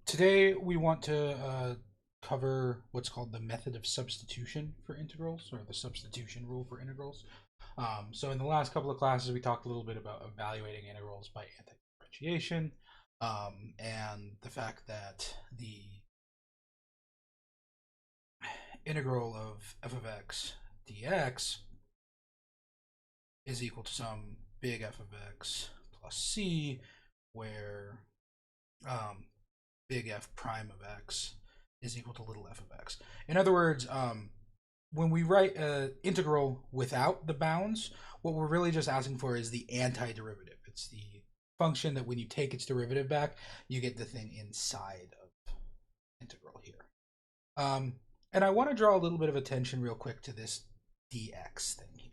Today we want to cover what's called the method of substitution for integrals, or the substitution rule for integrals. So in the last couple of classes, we talked a little bit about evaluating integrals by anti-differentiation, and the fact that the integral of f of x dx is equal to some big F of x plus c, where big F prime of x is equal to little f of x. In other words, when we write an integral without the bounds, what we're really just asking for is the antiderivative. It's the function that when you take its derivative back, you get the thing inside of integral here. And I want to draw a little bit of attention real quick to this dx thing here.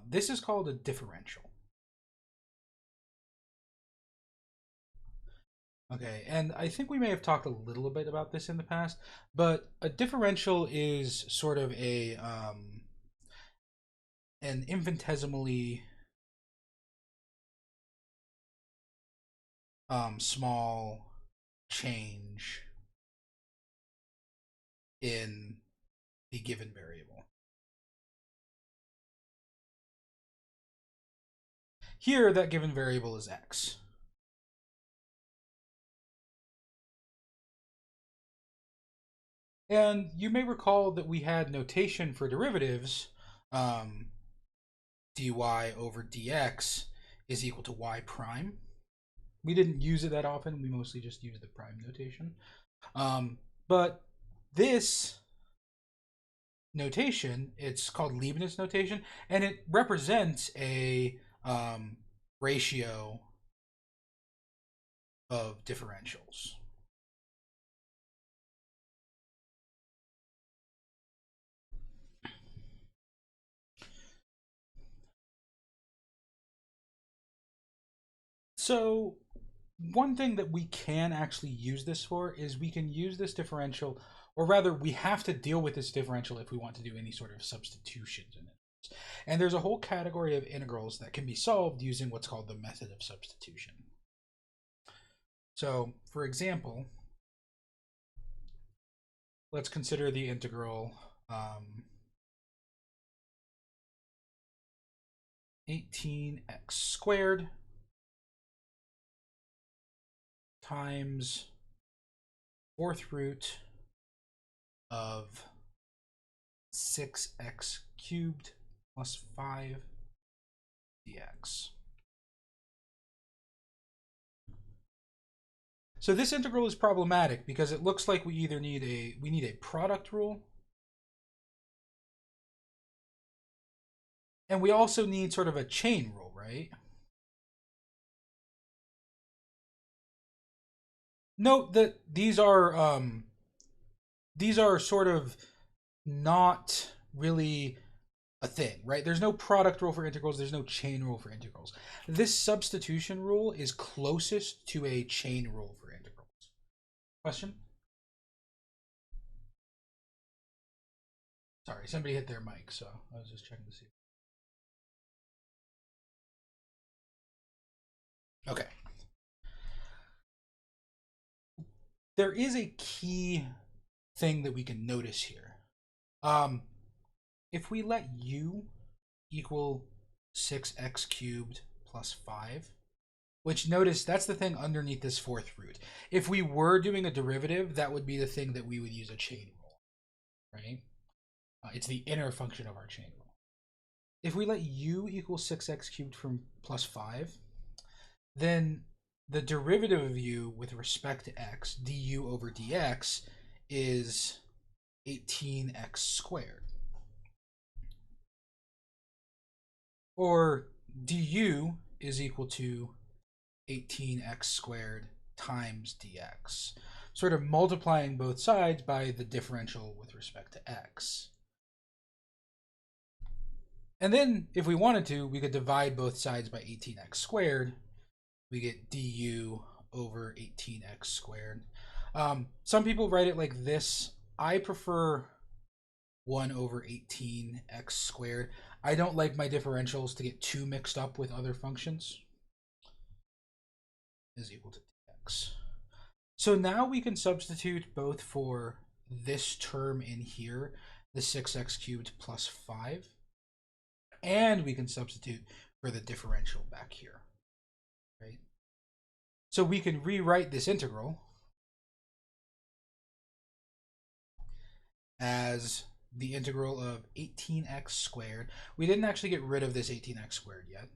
This is called a differential. Okay, and I think we may have talked a little bit about this in the past, but a differential is sort of an infinitesimally small change in the given variable. Here, that given variable is x. And you may recall that we had notation for derivatives, dy over dx is equal to y prime. We didn't use it that often. We mostly just used the prime notation. But this notation, it's called Leibniz notation, and it represents a ratio of differentials. So one thing that we can actually use this for is we can use this differential, or rather we have to deal with this differential if we want to do any sort of substitutions in it. And there's a whole category of integrals that can be solved using what's called the method of substitution. So for example, let's consider the integral 18x squared times fourth root of 6x cubed plus 5 dx. So this integral is problematic because it looks like we either need a product rule, and we also need sort of a chain rule, right? Note that these are sort of not really a thing, right? There's no product rule for integrals. There's no chain rule for integrals. This substitution rule is closest to a chain rule for integrals. Question? Sorry, somebody hit their mic, so I was just checking to see. Okay. There is a key thing that we can notice here. If we let u equal 6x cubed plus 5, which notice that's the thing underneath this fourth root. If we were doing a derivative, that would be the thing that we would use a chain rule, right? It's the inner function of our chain rule. If we let u equal 6x cubed from plus 5, then the derivative of u with respect to x, du over dx, is 18x squared. Or du is equal to 18x squared times dx, sort of multiplying both sides by the differential with respect to x. And then, if we wanted to, we could divide both sides by 18x squared. We get du over 18x squared. Some people write it like this. I prefer 1 over 18x squared. I don't like my differentials to get too mixed up with other functions. Is equal to dx. So now we can substitute both for this term in here, the 6x cubed plus 5, and we can substitute for the differential back here, right? So we can rewrite this integral as the integral of 18x squared. We didn't actually get rid of this 18x squared yet.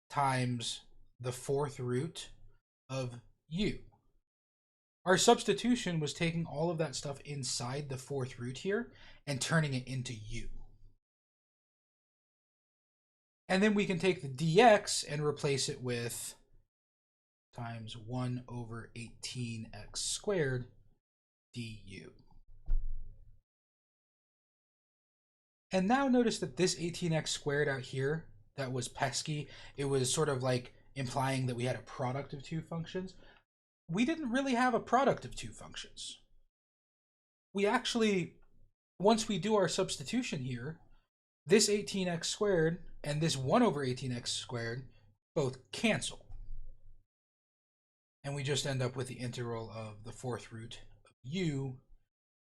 Times the fourth root of u. Our substitution was taking all of that stuff inside the fourth root here and turning it into u. And then we can take the dx and replace it with times 1 over 18x squared du. And now notice that this 18x squared out here, that was pesky. It was sort of like implying that we had a product of two functions. We didn't really have a product of two functions. We actually, once we do our substitution here, this 18x squared and this 1 over 18x squared both cancel. And we just end up with the integral of the fourth root of u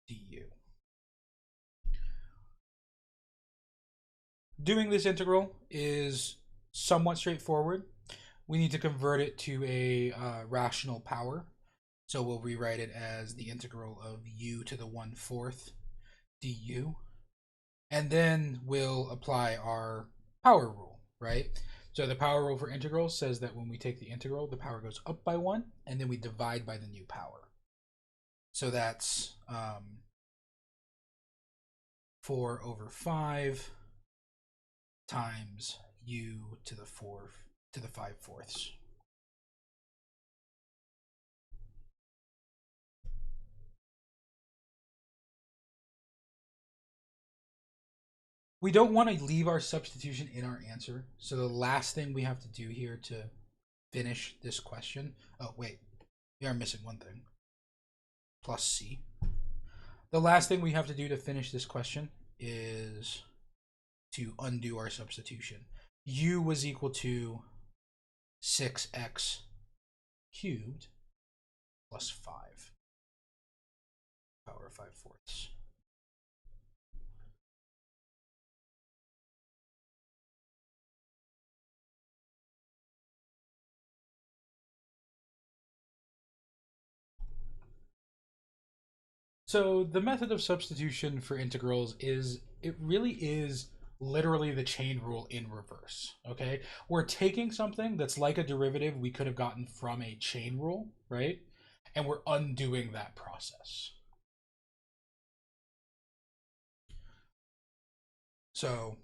du. Doing this integral is somewhat straightforward. We need to convert it to a rational power. So we'll rewrite it as the integral of u to the 1/4 du. And then we'll apply our power rule, right? So the power rule for integrals says that when we take the integral, the power goes up by 1, and then we divide by the new power. So that's 4 over 5 times u to the 5/4. We don't want to leave our substitution in our answer. So the last thing we have to do here to finish this question, oh wait, we are missing one thing, plus c. The last thing we have to do to finish this question is to undo our substitution. U was equal to 6x cubed plus 5, power of 5/4. So the method of substitution for integrals is, it really is literally the chain rule in reverse, okay? We're taking something that's like a derivative we could have gotten from a chain rule, right? And we're undoing that process. So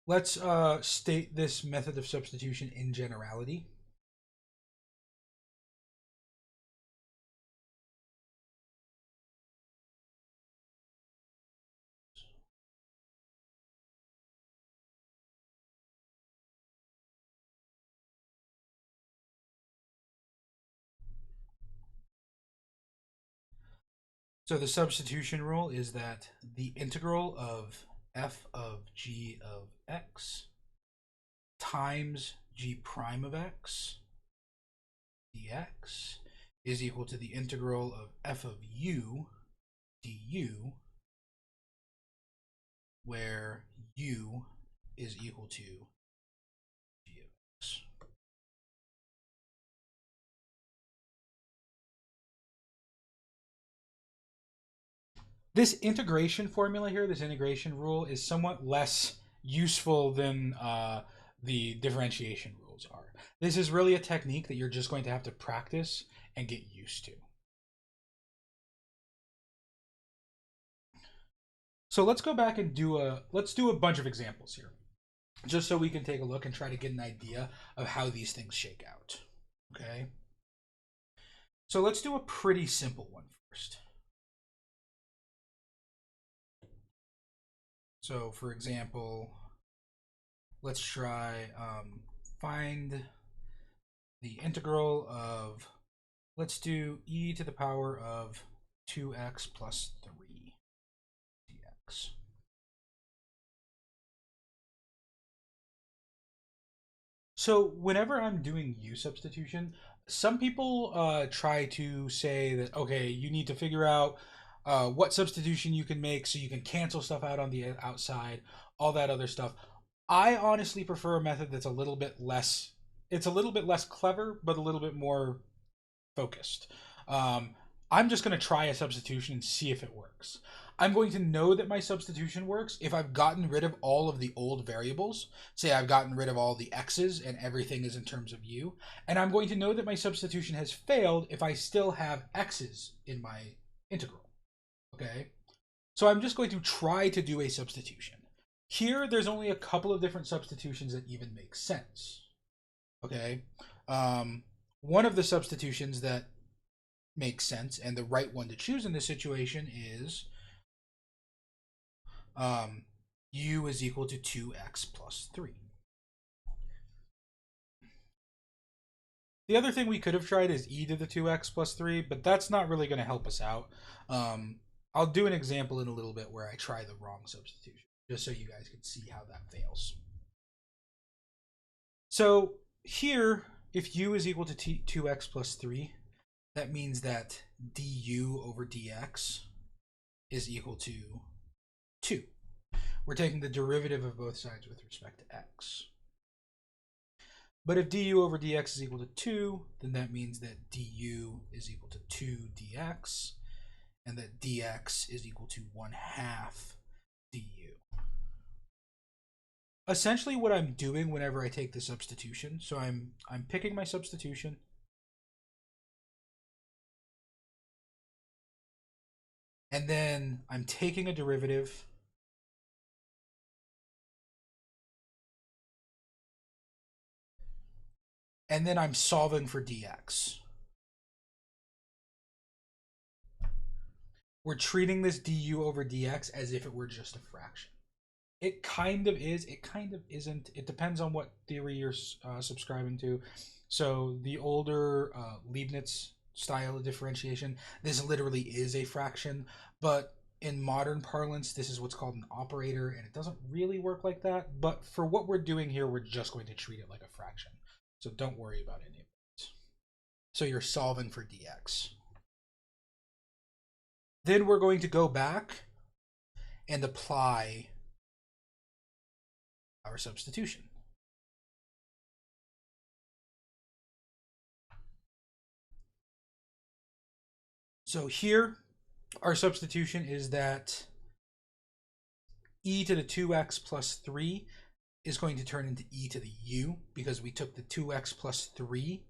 let's state this method of substitution in generality. So the substitution rule is that the integral of f of g of x times g prime of x dx is equal to the integral of f of u du, where u is equal to g of x. This integration formula here, this integration rule, is somewhat less useful than the differentiation rules are. This is really a technique that you're just going to have to practice and get used to. So let's go back and do a bunch of examples here, just so we can take a look and try to get an idea of how these things shake out. Okay. So let's do a pretty simple one first. So for example, let's try find the integral of, let's do e to the power of 2x plus 3 dx. So whenever I'm doing U substitution, some people try to say that, okay, you need to figure out what substitution you can make so you can cancel stuff out on the outside, all that other stuff. I honestly prefer a method that's a little bit less. It's a little bit less clever, but a little bit more focused. Um, I'm just going to try a substitution and see if it works. I'm going to know that my substitution works if I've gotten rid of all of the old variables. Say I've gotten rid of all the x's and everything is in terms of u. And I'm going to know that my substitution has failed if I still have x's in my integral. Okay? So I'm just going to try to do a substitution. Here, there's only a couple of different substitutions that even make sense. Okay? One of the substitutions that makes sense, and the right one to choose in this situation is u is equal to 2x plus 3. The other thing we could have tried is e to the 2x plus 3, but that's not really going to help us out. I'll do an example in a little bit where I try the wrong substitution, just so you guys can see how that fails. So here, if u is equal to 2x plus 3, that means that du over dx is equal to 2. We're taking the derivative of both sides with respect to x. But if du over dx is equal to 2, then that means that du is equal to 2 dx, and that dx is equal to 1/2 du. Essentially what I'm doing whenever I take the substitution, so I'm picking my substitution, and then I'm taking a derivative, and then I'm solving for dx. We're treating this du over dx as if it were just a fraction. It kind of is, it kind of isn't. It depends on what theory you're subscribing to. So the older Leibniz style of differentiation, this literally is a fraction, but in modern parlance, this is what's called an operator, and it doesn't really work like that. But for what we're doing here, we're just going to treat it like a fraction. So don't worry about any of it. So you're solving for dx. Then we're going to go back and apply our substitution. So here, our substitution is that e to the 2x plus 3 is going to turn into e to the u, because we took the 2x plus 3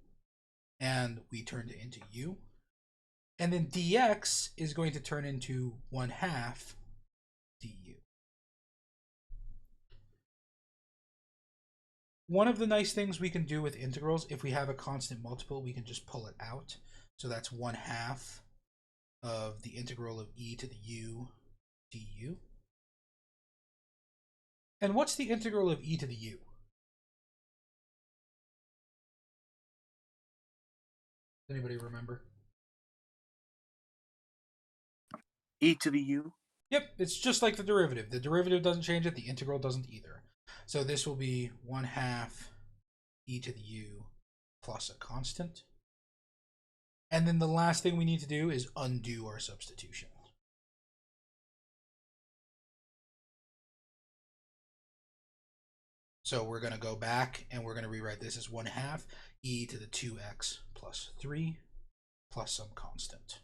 and we turned it into u. And then dx is going to turn into 1/2 du. One of the nice things we can do with integrals, if we have a constant multiple, we can just pull it out. So that's 1/2 of the integral of e to the u du. And what's the integral of e to the u? Anybody remember? E to the u? Yep, it's just like the derivative. The derivative doesn't change it, the integral doesn't either. So this will be 1/2 e to the u plus a constant. And then the last thing we need to do is undo our substitution. So we're going to go back and we're going to rewrite this as 1/2 e to the 2x plus 3 plus some constant.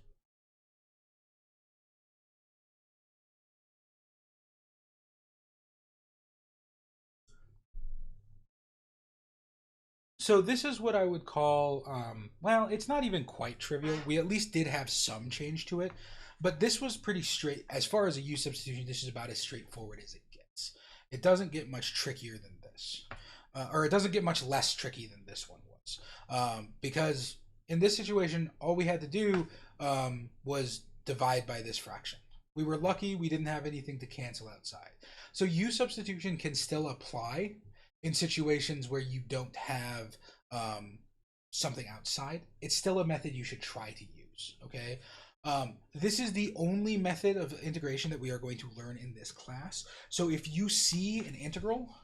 So this is what I would call, well, it's not even quite trivial. We at least did have some change to it, but this was pretty straight. As far as a u substitution, this is about as straightforward as it gets. It doesn't get much trickier than this, or it doesn't get much less tricky than this one was, because in this situation, all we had to do was divide by this fraction. We were lucky we didn't have anything to cancel outside. So u substitution can still apply in situations where you don't have something outside. It's still a method you should try to use, okay? This is the only method of integration that we are going to learn in this class. So if you see an integral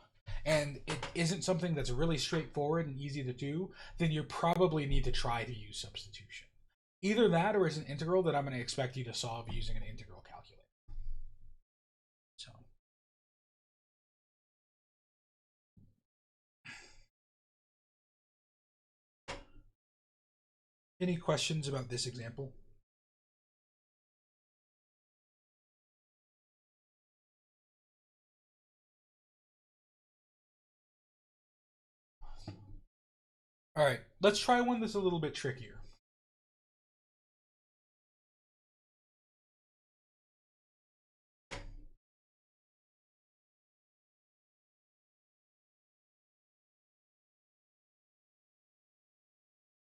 and it isn't something that's really straightforward and easy to do, then you probably need to try to use substitution. Either that or it's an integral that I'm going to expect you to solve using an integral calculator. So, any questions about this example? All right, let's try one that's a little bit trickier.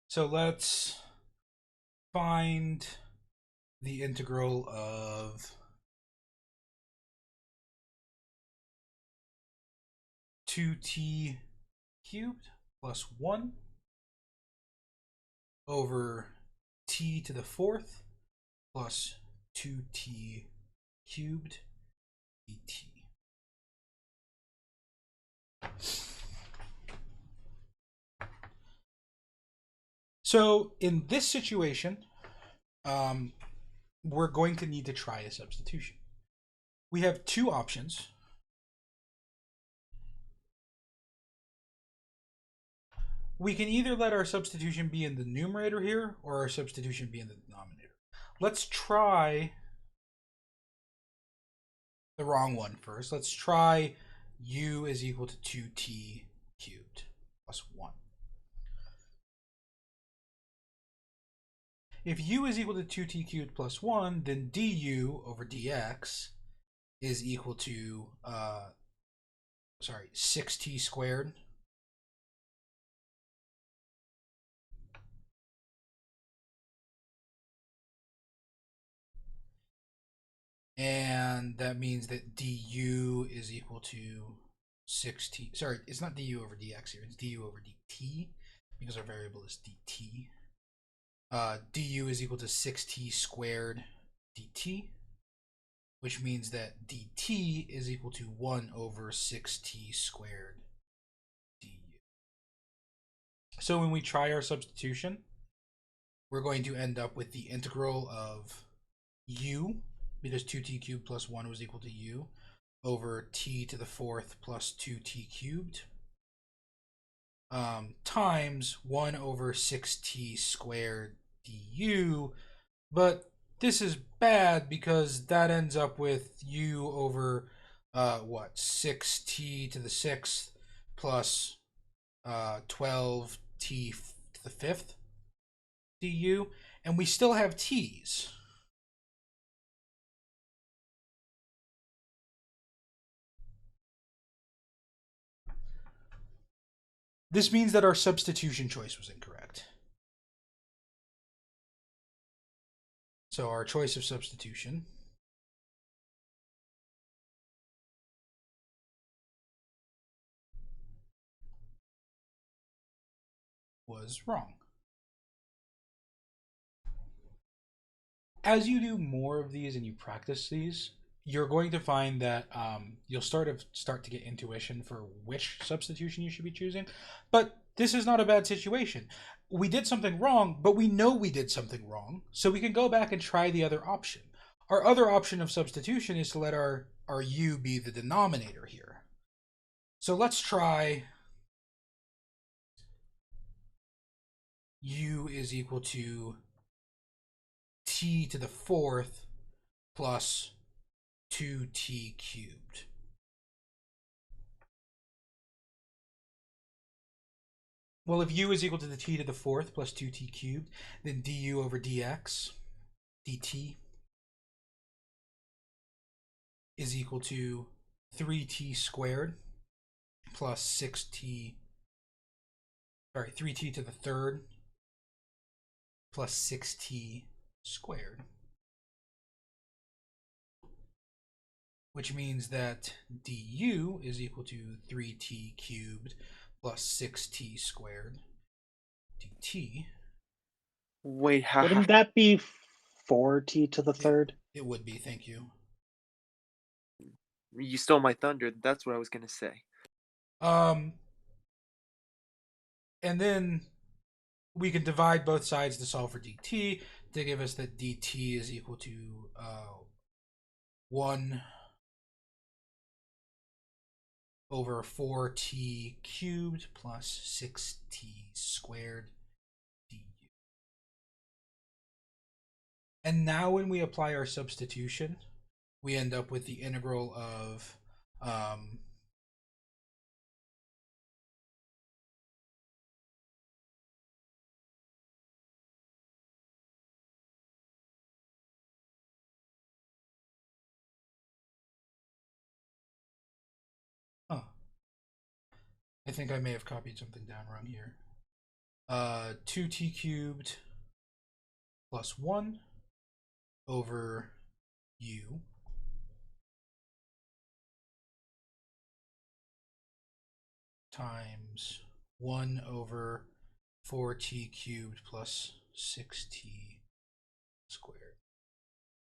So let's find the integral of 2t cubed plus 1 over t to the fourth plus 2t cubed dt. So in this situation, we're going to need to try a substitution. We have two options. We can either let our substitution be in the numerator here or our substitution be in the denominator. Let's try the wrong one first. Let's try u is equal to 2t cubed plus 1. If u is equal to 2t cubed plus 1, then du over dx is equal to 6t squared and that means that du is equal to 6t. Sorry, it's not du over dx here, it's du over dt because our variable is dt. Du is equal to 6t squared dt, which means that dt is equal to 1 over 6t squared du. So when we try our substitution, we're going to end up with the integral of u, because 2t cubed plus 1 was equal to u, over t to the fourth plus 2t cubed, times 1 over 6t squared du, but this is bad because that ends up with u over 6t to the sixth plus 12t to the fifth du, and we still have t's. This means that our substitution choice was incorrect. So our choice of substitution was wrong. As you do more of these and you practice these, you're going to find that you'll start to get intuition for which substitution you should be choosing. But this is not a bad situation. We did something wrong, but we know we did something wrong, so we can go back and try the other option. Our other option of substitution is to let our u be the denominator here. So let's try u is equal to t to the fourth plus 2t cubed. Well, if u is equal to the t to the fourth plus 2t cubed, then du over dx dt is equal to 3t squared plus 3t to the third plus 6t squared, which means that du is equal to 3t cubed plus 6t squared dt. Wait, Wouldn't that be 4t to the third? It would be, thank you. You stole my thunder. That's what I was gonna say. Um, and then we can divide both sides to solve for dt to give us that dt is equal to 1 over 4t cubed plus 6t squared du. And now when we apply our substitution, we end up with the integral of I think I may have copied something down wrong here. 2t cubed plus 1 over u times 1 over 4t cubed plus 6t squared.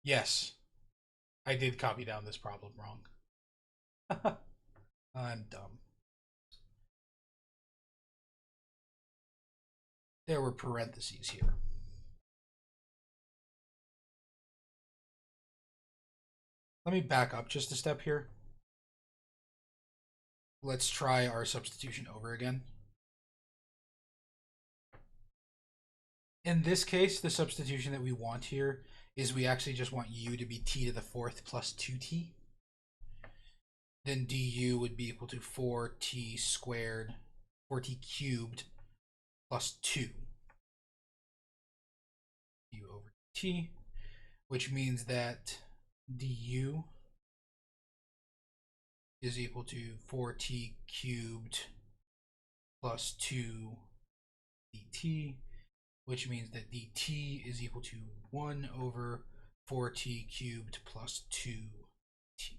Yes, I did copy down this problem wrong. I'm dumb. There were parentheses here. Let me back up just a step here. Let's try our substitution over again. In this case, the substitution that we want here is we actually just want u to be t to the 4th plus 2t. Then du would be equal to 4t squared, 4t cubed plus 2 u over t, which means that du is equal to 4t cubed plus 2 dt, which means that dt is equal to 1 over 4t cubed plus 2t.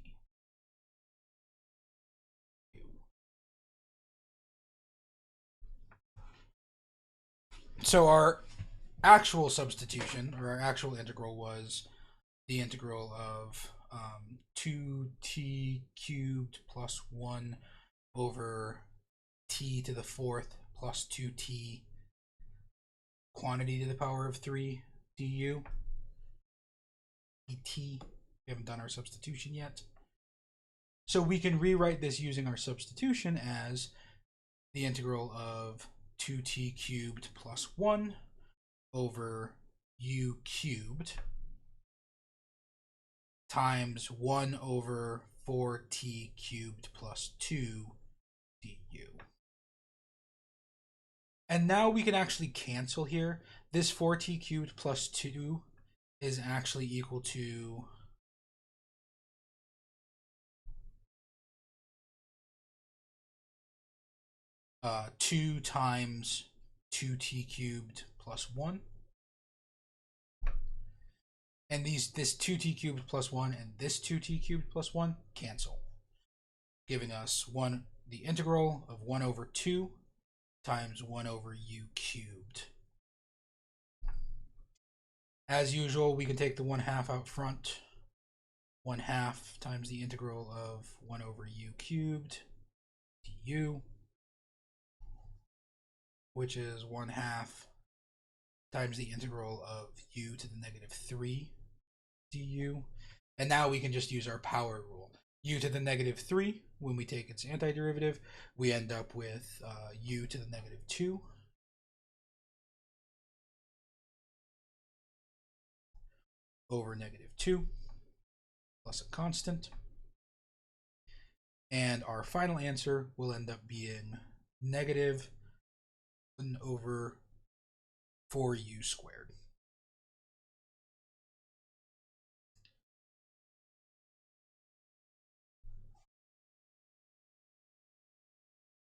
So our actual substitution, or our actual integral, was the integral of 2t cubed plus 1 over t to the 4th plus 2t quantity to the power of 3 du dt. We haven't done our substitution yet. So we can rewrite this using our substitution as the integral of 2t cubed plus 1 over u cubed times 1 over 4t cubed plus 2 du. And now we can actually cancel here. This 4t cubed plus 2 is actually equal to uh, 2 times 2t cubed plus 1. And this 2t cubed plus 1 and this 2t cubed plus 1 cancel, giving us the integral of 1 over 2 times 1 over u cubed. As usual, we can take the 1/2 out front. 1/2 times the integral of 1 over u cubed du, which is 1/2 times the integral of u to the negative 3 du. And now we can just use our power rule. U to the negative 3, when we take its antiderivative, we end up with u to the negative 2 over negative 2 plus a constant. And our final answer will end up being negative 1 over 4u squared.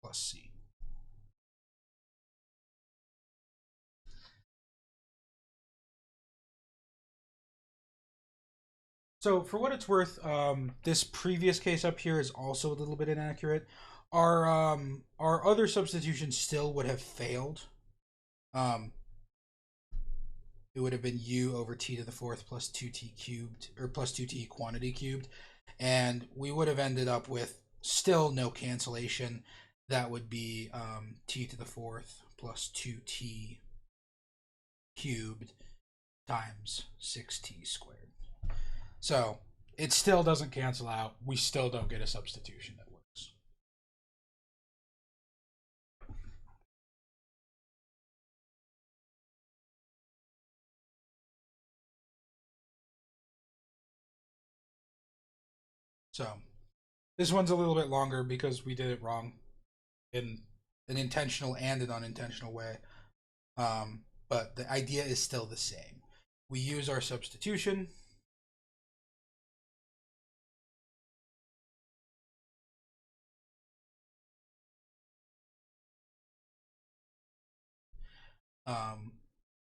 Plus c. So for what it's worth, this previous case up here is also a little bit inaccurate. Our other substitution still would have failed. It would have been u over t to the 4th plus 2t cubed, or plus 2t quantity cubed, and we would have ended up with still no cancellation, that would be t to the fourth plus 2t cubed times 6t squared. So it still doesn't cancel out. We still don't get a substitution that works. So this one's a little bit longer because we did it wrong in an intentional and an unintentional way. But the idea is still the same. We use our substitution.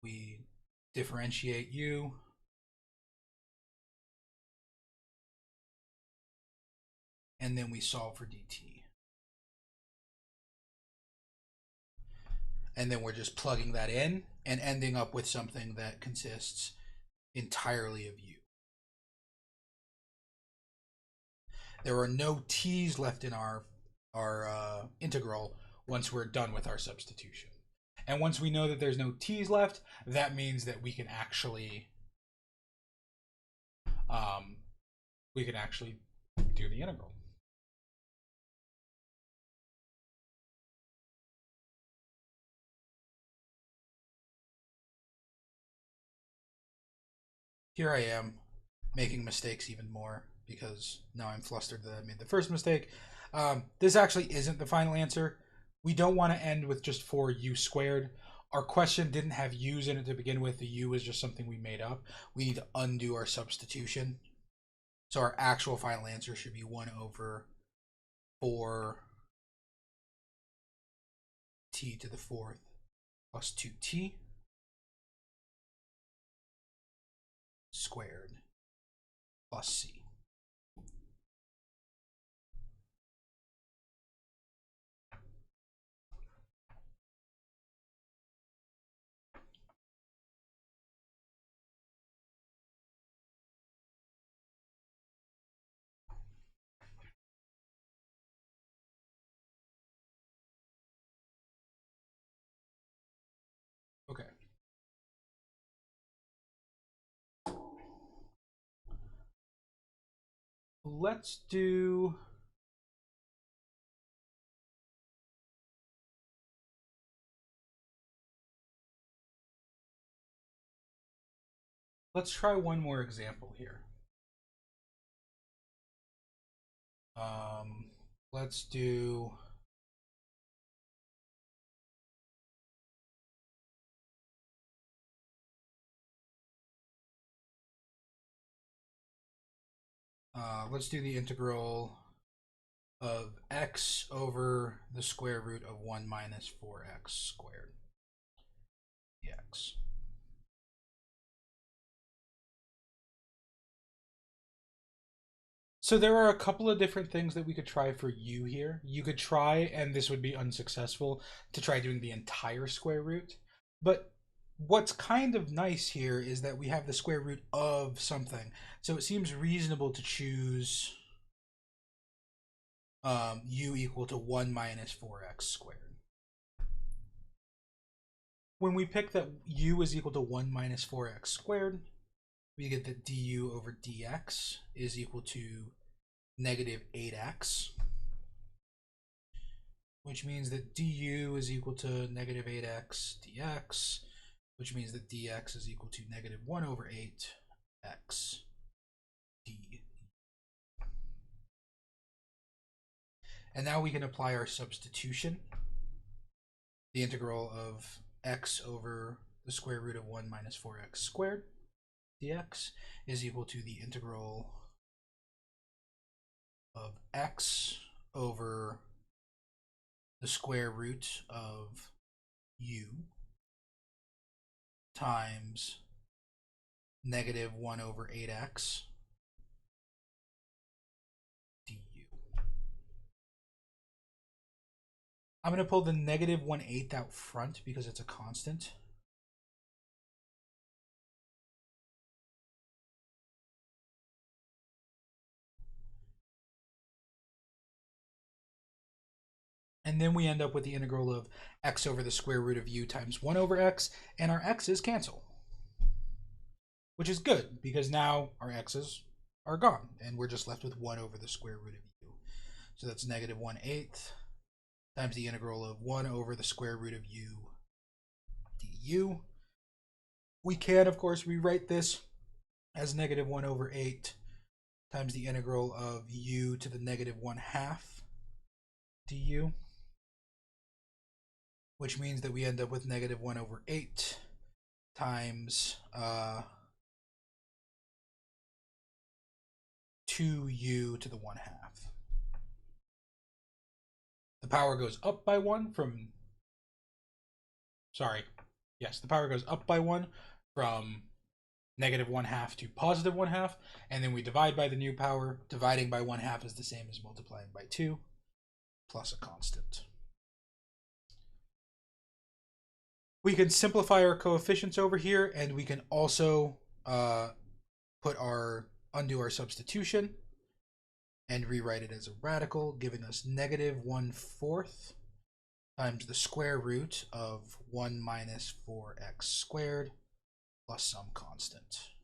We differentiate u. And then we solve for dt. And then we're just plugging that in and ending up with something that consists entirely of u. There are no t's left in our integral once we're done with our substitution. And once we know that there's no t's left, that means that we can actually do the integral. Here I am making mistakes even more because now I'm flustered that I made the first mistake. This actually isn't the final answer. We don't want to end with just 4u squared. Our question didn't have u's in it to begin with. The u is just something we made up. We need to undo our substitution. So our actual final answer should be 1 over 4 t to the fourth plus 2t squared plus c. Okay. Let's try one more example here. Let's do the integral of x over the square root of 1 minus 4x squared dx. So there are a couple of different things that we could try for u here. You could try, and this would be unsuccessful, to try doing the entire square root. But what's kind of nice here is that we have the square root of something. So it seems reasonable to choose u equal to 1 minus 4x squared. When we pick that u is equal to 1 minus 4x squared, we get that du over dx is equal to negative 8x, which means that du is equal to negative 8x dx, which means that dx is equal to negative 1 over 8x d. And now we can apply our substitution. The integral of x over the square root of 1 minus 4x squared dx is equal to the integral of x over the square root of u times negative 1 over 8x du. I'm going to pull the negative 1/8 out front because it's a constant. And then we end up with the integral of x over the square root of u times 1 over x, and our x's cancel. Which is good, because now our x's are gone, and we're just left with 1 over the square root of u. So that's negative 1/8 times the integral of 1 over the square root of u du. We can, of course, rewrite this as negative 1 over 8 times the integral of u to the negative 1/2 du, which means that we end up with negative 1 over 8 times 2u to the 1/2. The power goes up by 1 from... Sorry. Yes, the power goes up by 1 from negative 1/2 to positive 1/2, and then we divide by the new power. Dividing by 1/2 is the same as multiplying by 2, plus a constant. We can simplify our coefficients over here, and we can also undo our substitution and rewrite it as a radical, giving us negative 1/4 times the square root of 1 minus 4x squared plus some constant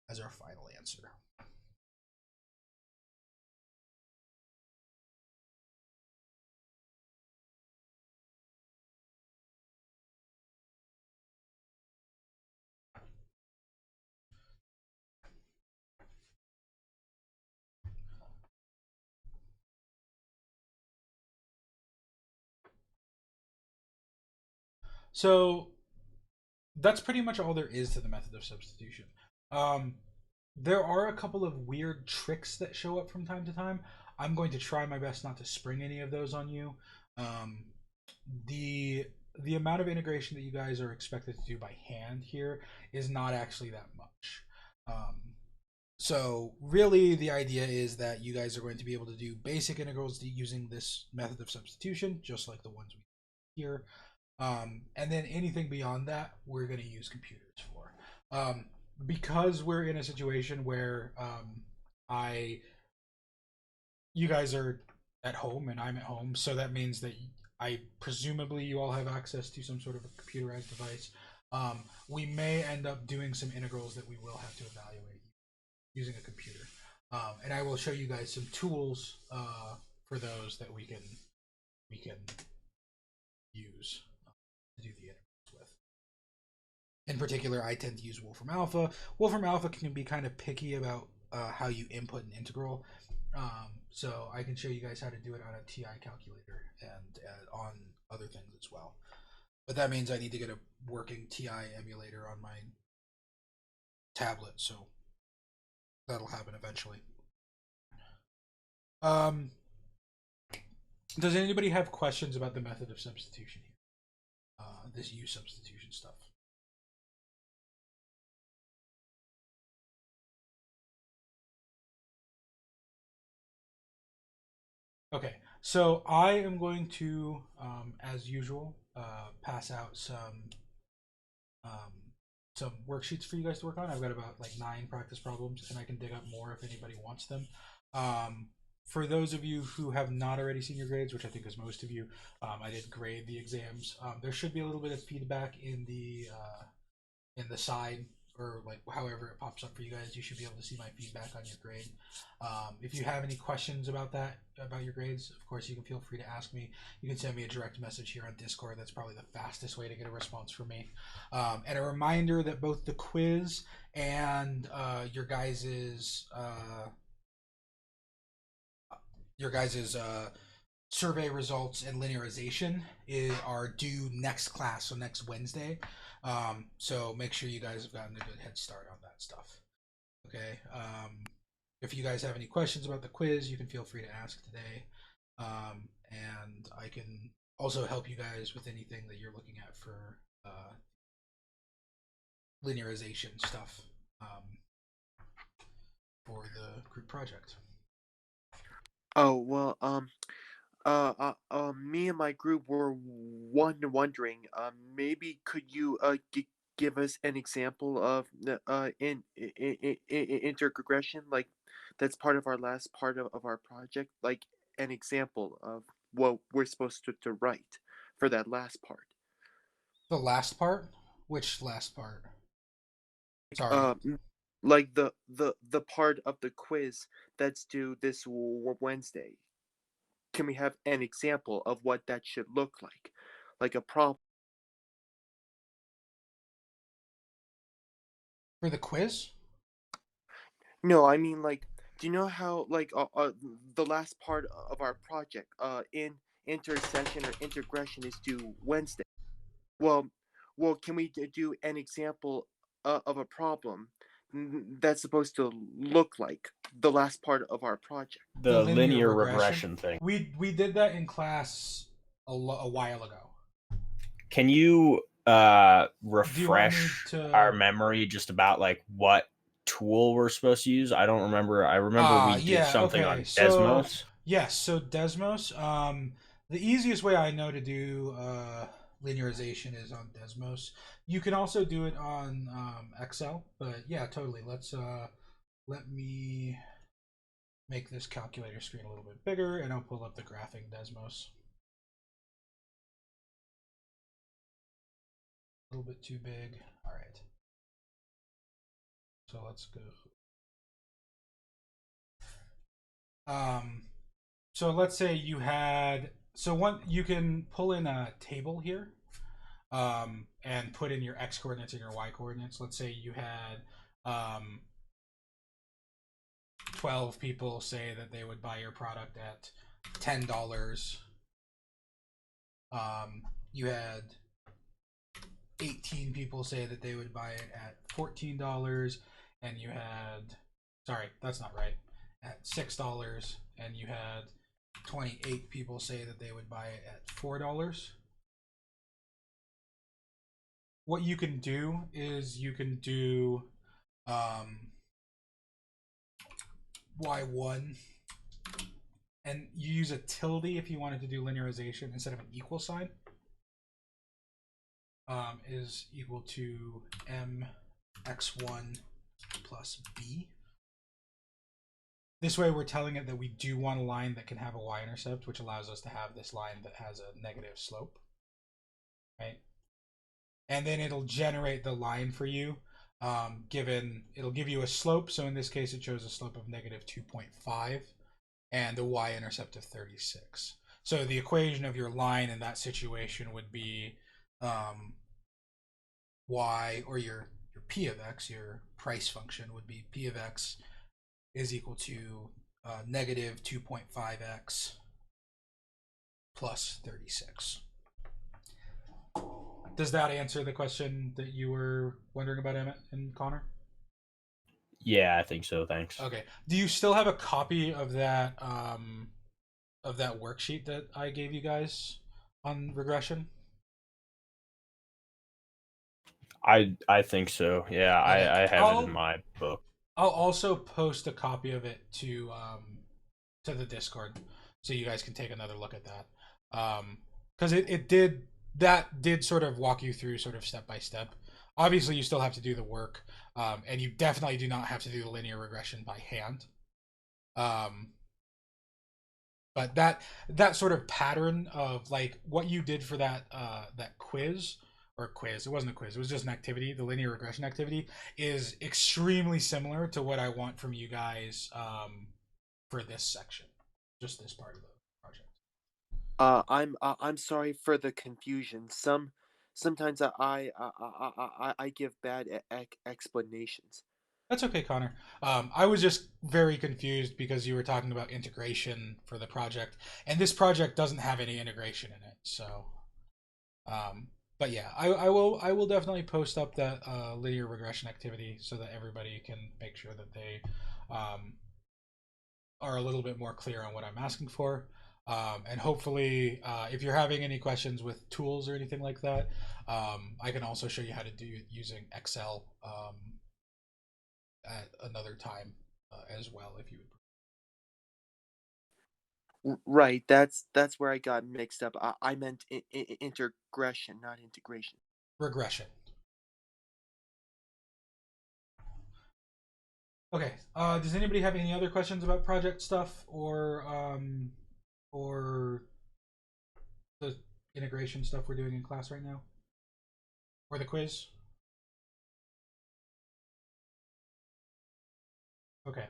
as our final answer. So that's pretty much all there is to the method of substitution. There are a couple of weird tricks that show up from time to time. I'm going to try my best not to spring any of those on you. The amount of integration that you guys are expected to do by hand here is not actually that much. So really the idea is that you guys are going to be able to do basic integrals using this method of substitution, just like the ones we here. And then anything beyond that, we're going to use computers for. Because we're in a situation where you guys are at home and I'm at home, so that means that presumably you all have access to some sort of a computerized device. We may end up doing some integrals that we will have to evaluate using a computer. And I will show you guys some tools for those that we can use to do the integrals with. In particular, I tend to use Wolfram Alpha. Wolfram Alpha can be kind of picky about how you input an integral. So I can show you guys how to do it on a TI calculator and on other things as well. But that means I need to get a working TI emulator on my tablet, so that'll happen eventually. Does anybody have questions about the method of substitution here? This U substitution stuff. Okay, so I am going to, as usual, pass out some worksheets for you guys to work on. I've got about like 9 practice problems, and I can dig up more if anybody wants them. For those of you who have not already seen your grades, which I think is most of you, I did grade the exams. There should be a little bit of feedback in the side, or like however it pops up for you guys. You should be able to see my feedback on your grade. If you have any questions about your grades, of course you can feel free to ask me. You can send me a direct message here on Discord. That's probably the fastest way to get a response from me. And a reminder that both the quiz and your guys's survey results and linearization are due next class, so next Wednesday. So make sure you guys have gotten a good head start on that stuff. Okay. If you guys have any questions about the quiz, you can feel free to ask today. And I can also help you guys with anything that you're looking at for linearization stuff for the group project. Oh, well, me and my group were wondering, maybe could you give us an example of the integration, like that's part of our last part of our project, like an example of what we're supposed to write for that last part. The last part? Which last part? Like, Sorry. like the part of the quiz that's due this Wednesday. Can we have an example of what that should look like a problem? For the quiz? No, I mean, like, do you know how the last part of our project, in intercession or integration is due Wednesday? Well, can we do an example of a problem that's supposed to look like the last part of our project? The The linear linear regression? regression thing. We did that in class a while ago. Can you Do you want me refresh to? our memory just about like what tool we're supposed to use? I don't remember. I remember we did Yeah, something okay. on So, Desmos. yes, so Desmos, the easiest way I know to do linearization is on Desmos. You can also do it on Excel, but yeah, totally. Let me make this calculator screen a little bit bigger and I'll pull up the graphing Desmos. A little bit too big. All right. So let's go. Um, so let's say you had you can pull in a table here, and put in your x coordinates and your y coordinates. Let's say you had 12 people say that they would buy your product at $10. You had 18 people say that they would buy it at $14, and you had, sorry, that's not right, at $6, and you had 28 people say that they would buy it at $4. What you can do is you can do y1, and you use a tilde if you wanted to do linearization instead of an equal sign. Is equal to mx1 plus b. This way we're telling it that we do want a line that can have a y-intercept, which allows us to have this line that has a negative slope, right? And then it'll generate the line for you, it'll give you a slope. So in this case, it shows a slope of negative 2.5 and the y-intercept of 36. So the equation of your line in that situation would be y, or your p of x, your price function would be p of x is equal to negative 2.5x plus 36. Does that answer the question that you were wondering about, Emmett and Connor? Yeah, I think so. Thanks. Okay. Do you still have a copy of that worksheet that I gave you guys on regression? I think so. Yeah, Okay. I have it in my book. I'll also post a copy of it to the Discord, so you guys can take another look at that. Because it did sort of walk you through sort of step by step. Obviously, you still have to do the work, and you definitely do not have to do the linear regression by hand. But that sort of pattern of like what you did for that quiz, or quiz, it wasn't a quiz, it was just an activity, the linear regression activity, is extremely similar to what I want from you guys for this section, just this part of the project. I'm sorry for the confusion. Sometimes I give bad explanations. That's okay, Connor. I was just very confused because you were talking about integration for the project, and this project doesn't have any integration in it. So, but yeah, I will definitely post up that linear regression activity so that everybody can make sure that they are a little bit more clear on what I'm asking for. And hopefully, if you're having any questions with tools or anything like that, I can also show you how to do it using Excel at another time as well, if you would. Right, that's where I got mixed up. I meant integration, not integration. Regression. Okay. Does anybody have any other questions about project stuff or or the integration stuff we're doing in class right now? Or the quiz? Okay.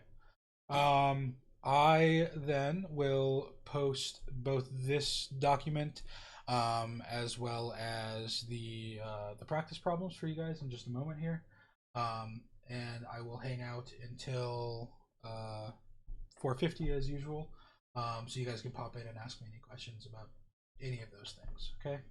I then will post both this document as well as the practice problems for you guys in just a moment here. And I will hang out until 4:50 as usual. So you guys can pop in and ask me any questions about any of those things. Okay.